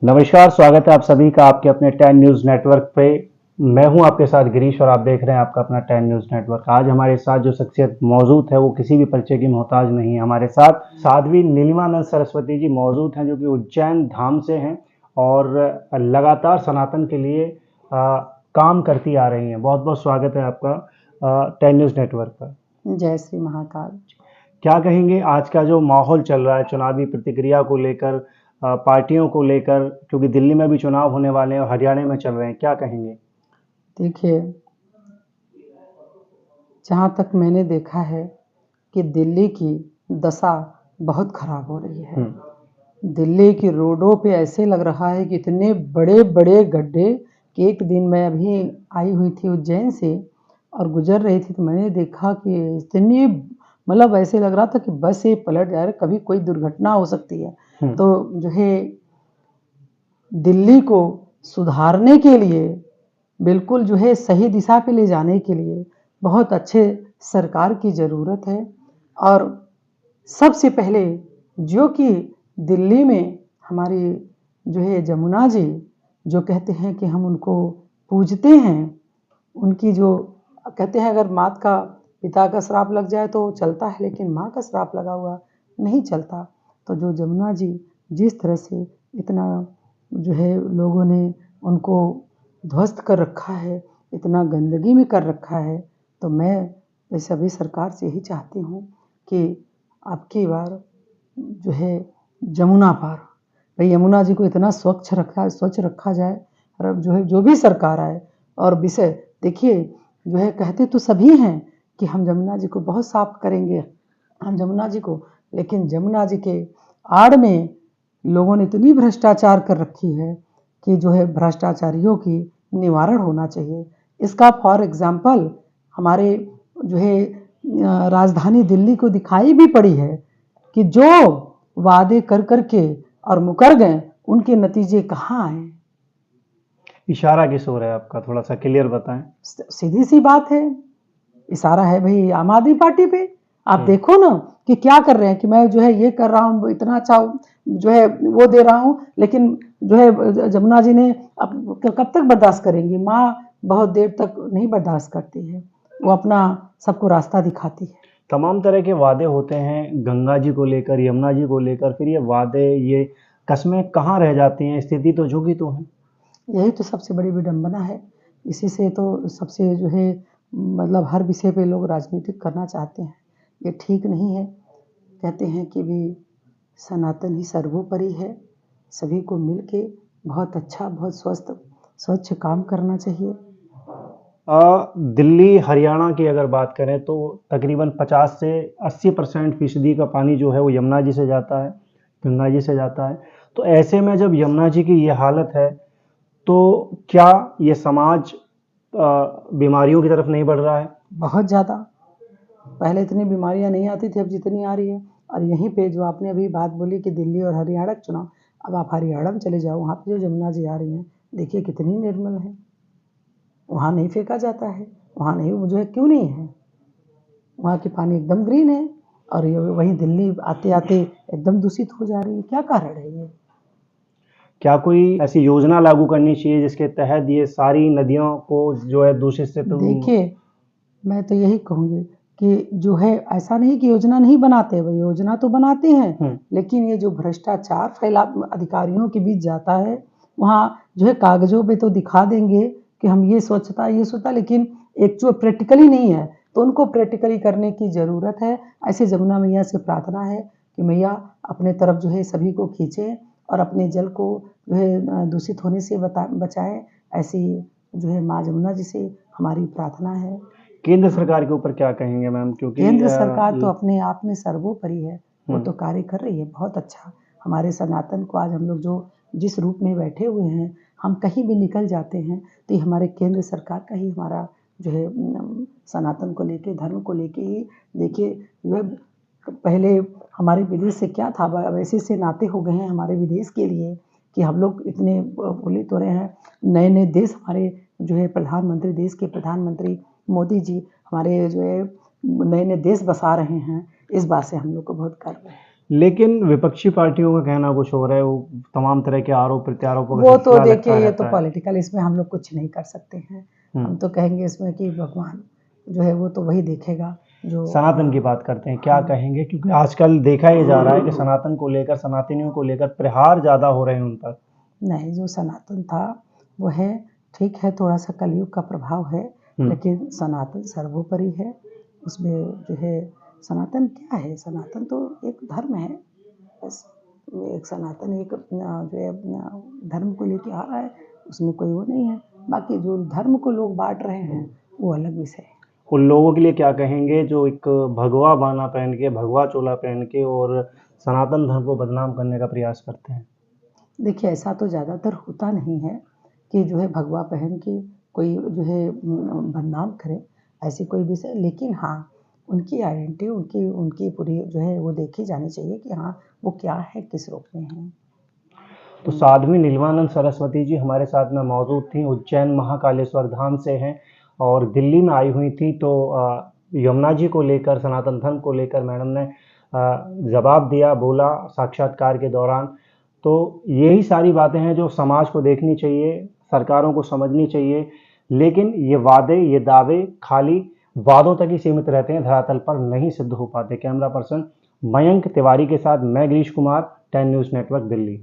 नमस्कार, स्वागत है आप सभी का आपके अपने 10 न्यूज़ नेटवर्क पे। मैं हूं आपके साथ गिरीश और आप देख रहे हैं आपका अपना 10 न्यूज़ नेटवर्क। आज हमारे साथ जो शख्सियत मौजूद है वो किसी भी परिचय की मोहताज नहीं है। हमारे साथ साध्वी नीलिमानंद सरस्वती जी मौजूद हैं जो कि उज्जैन धाम से हैं और लगातार सनातन के लिए काम करती आ रही हैं। बहुत बहुत स्वागत है आपका 10 न्यूज़ नेटवर्क पर। जय श्री महाकाल। क्या कहेंगे आज का जो माहौल चल रहा है चुनावी प्रतिक्रिया को लेकर, पार्टियों को लेकर, क्योंकि दिल्ली में भी चुनाव होने वाले हैं और हरियाणा में चल रहे हैं, क्या कहेंगे? देखिए, जहाँ तक मैंने देखा है कि दिल्ली की दशा बहुत खराब हो रही है। दिल्ली की रोडों पे ऐसे लग रहा है कि इतने बड़े बड़े गड्ढे कि एक दिन मैं अभी आई हुई थी उज्जैन से और गुजर रही थी तो मैंने देखा कि इतनी मतलब ऐसे लग रहा था कि बस ये पलट जाए, कभी कोई दुर्घटना हो सकती है। तो जो है दिल्ली को सुधारने के लिए, बिल्कुल जो है सही दिशा पे ले जाने के लिए बहुत अच्छे सरकार की ज़रूरत है। और सबसे पहले जो कि दिल्ली में हमारी जो है जमुना जी, जो कहते हैं कि हम उनको पूजते हैं, उनकी जो कहते हैं अगर माँ का पिता का श्राप लग जाए तो चलता है, लेकिन माँ का श्राप लगा हुआ नहीं चलता। तो जो जमुना जी जिस तरह से इतना जो है लोगों ने उनको ध्वस्त कर रखा है, इतना गंदगी में कर रखा है, तो मैं सभी सरकार से यही चाहती हूँ कि आपकी बार जो है जमुना पार भाई यमुना जी को इतना स्वच्छ रखा जाए। और अब जो है जो भी सरकार आए और विषय देखिए जो है कहते तो सभी हैं कि हम जमुना जी को बहुत साफ करेंगे, हम जमुना जी को, लेकिन जमुना जी के आड़ में लोगों ने इतनी भ्रष्टाचार कर रखी है कि जो है भ्रष्टाचारियों की निवारण होना चाहिए। इसका फॉर एग्जाम्पल हमारे जो है राजधानी दिल्ली को दिखाई भी पड़ी है कि जो वादे कर करके और मुकर गए उनके नतीजे कहाँ आए। इशारा किस ओर है आपका, थोड़ा सा क्लियर बताएं। सीधी सी बात है, इशारा है भाई आम आदमी पार्टी पे। आप देखो ना कि क्या कर रहे हैं कि मैं जो है ये कर रहा हूँ, इतना अच्छा जो है वो दे रहा हूँ, लेकिन जो है जमुना जी ने अब कब तक बर्दाश्त करेंगी। माँ बहुत देर तक नहीं बर्दाश्त करती है, वो अपना सबको रास्ता दिखाती है। तमाम तरह के वादे होते हैं गंगा जी को लेकर, यमुना जी को लेकर, फिर ये वादे, ये कस्में कहाँ रह जाती हैं? स्थिति तो झुकी तो है। यही तो सबसे बड़ी विडंबना है। इसी से तो सबसे जो है मतलब हर विषय पे लोग राजनीतिक करना चाहते हैं, ये ठीक नहीं है। कहते हैं कि भी सनातन ही सर्वोपरि है, सभी को मिल के बहुत अच्छा, बहुत स्वच्छ काम करना चाहिए। दिल्ली हरियाणा की अगर बात करें तो तकरीबन 50 से 80% फीसदी का पानी जो है वो यमुना जी से जाता है, गंगा जी से जाता है। तो ऐसे में जब यमुना जी की ये हालत है तो क्या ये समाज बीमारियों की तरफ नहीं बढ़ रहा है? बहुत ज़्यादा, पहले इतनी बीमारियां नहीं आती थी, अब जितनी आ रही है। और यहीं पे जो आपने अभी बात बोली कि दिल्ली और हरियाणा का चुनाव, अब आप हरियाणा में चले जाओ, वहाँ पे जो जमुना जी आ रही हैं देखिए कितनी निर्मल है, वहाँ नहीं फेंका जाता है, वहाँ नहीं जो है क्यों नहीं है, वहाँ की पानी एकदम ग्रीन है। और ये वहीं दिल्ली आते आते एकदम दूषित हो जा रही है, क्या कारण है ये? क्या कोई ऐसी योजना लागू करनी चाहिए जिसके तहत ये सारी नदियों को जो है दूषित से तो देखिए, मैं तो यही कहूँगी कि जो है ऐसा नहीं कि योजना नहीं बनाते, वो योजना तो बनाते हैं, लेकिन ये जो भ्रष्टाचार फैला अधिकारियों के बीच जाता है, वहाँ जो है कागज़ों पे तो दिखा देंगे कि हम ये स्वच्छता, लेकिन एक्चुअल प्रैक्टिकली नहीं है। तो उनको प्रैक्टिकली करने की ज़रूरत है। ऐसे जमुना मैया से प्रार्थना है कि मैया अपने तरफ जो है सभी को खींचे और अपने जल को जो है दूषित होने से बचाएँ। ऐसी जो है माँ जमुना जी से हमारी प्रार्थना है। केंद्र सरकार के ऊपर क्या कहेंगे मैम? क्योंकि केंद्र सरकार तो अपने आप में सर्वोपरि है, वो तो कार्य कर रही है बहुत अच्छा। हमारे सनातन को आज हम लोग जो जिस रूप में बैठे हुए हैं, हम कहीं भी निकल जाते हैं तो ये हमारे केंद्र सरकार का ही हमारा जो है सनातन को लेके, धर्म को लेके ही देखिए जो है पहले हमारे विदेश से क्या था, अब ऐसे नाते हो गए हैं हमारे विदेश के लिए कि हम लोग इतने बोले तो रहे हैं। नए नए देश हमारे जो है प्रधानमंत्री, देश के प्रधानमंत्री मोदी जी हमारे जो है नए नए देश बसा रहे हैं, इस बात से हम लोग को बहुत गर्व है। लेकिन विपक्षी पार्टियों का कहना कुछ और है, वो तमाम तरह के आरोप प्रत्यारोपों का वो तो सिलसिला देखिए लगता ये रहता तो है। पॉलिटिकल, इसमें हम लोग कुछ नहीं कर सकते हैं। हम तो कहेंगे इसमें कि भगवान जो है वो तो वही देखेगा जो सनातन की बात करते हैं, क्या हाँ। कहेंगे? क्योंकि आजकल देखा ही जा रहा है कि सनातन को लेकर, सनातनियों को लेकर प्रहार ज़्यादा हो रहे हैं उन पर। नहीं, जो सनातन था वो है, ठीक है, थोड़ा-सा कलयुग का प्रभाव है, लेकिन सनातन सर्वोपरि है। उसमें जो है सनातन क्या है? सनातन तो एक धर्म है, बस। एक सनातन एक अपना जो है अपना धर्म को लेके आ रहा है, उसमें कोई वो नहीं है। बाकी जो धर्म को लोग बाँट रहे हैं, वो अलग विषय है। उन लोगों के लिए क्या कहेंगे जो एक भगवा बाना पहन के, भगवा चोला पहन के और सनातन धर्म को बदनाम करने का प्रयास करते हैं? देखिए, ऐसा तो ज़्यादातर होता नहीं है कि जो है भगवा पहन के कोई जो है बदनाम करे, ऐसी कोई विषय, लेकिन हाँ, उनकी आइडेंटिटी, उनकी उनकी पूरी जो है वो देखी जानी चाहिए कि हाँ, वो क्या है, किस रूप में है। तो साध्वी नीलमानंद सरस्वती जी हमारे साथ में मौजूद थी, उज्जैन महाकालेश्वर धाम से हैं और दिल्ली में आई हुई थी। तो यमुना जी को लेकर, सनातन धर्म को लेकर मैडम ने जवाब दिया, बोला साक्षात्कार के दौरान। तो यही सारी बातें हैं जो समाज को देखनी चाहिए, सरकारों को समझनी चाहिए। लेकिन ये वादे, ये दावे खाली वादों तक ही सीमित रहते हैं, धरातल पर नहीं सिद्ध हो पाते। कैमरा पर्सन मयंक तिवारी के साथ मैं गिरीश कुमार, 10 न्यूज़ नेटवर्क, दिल्ली।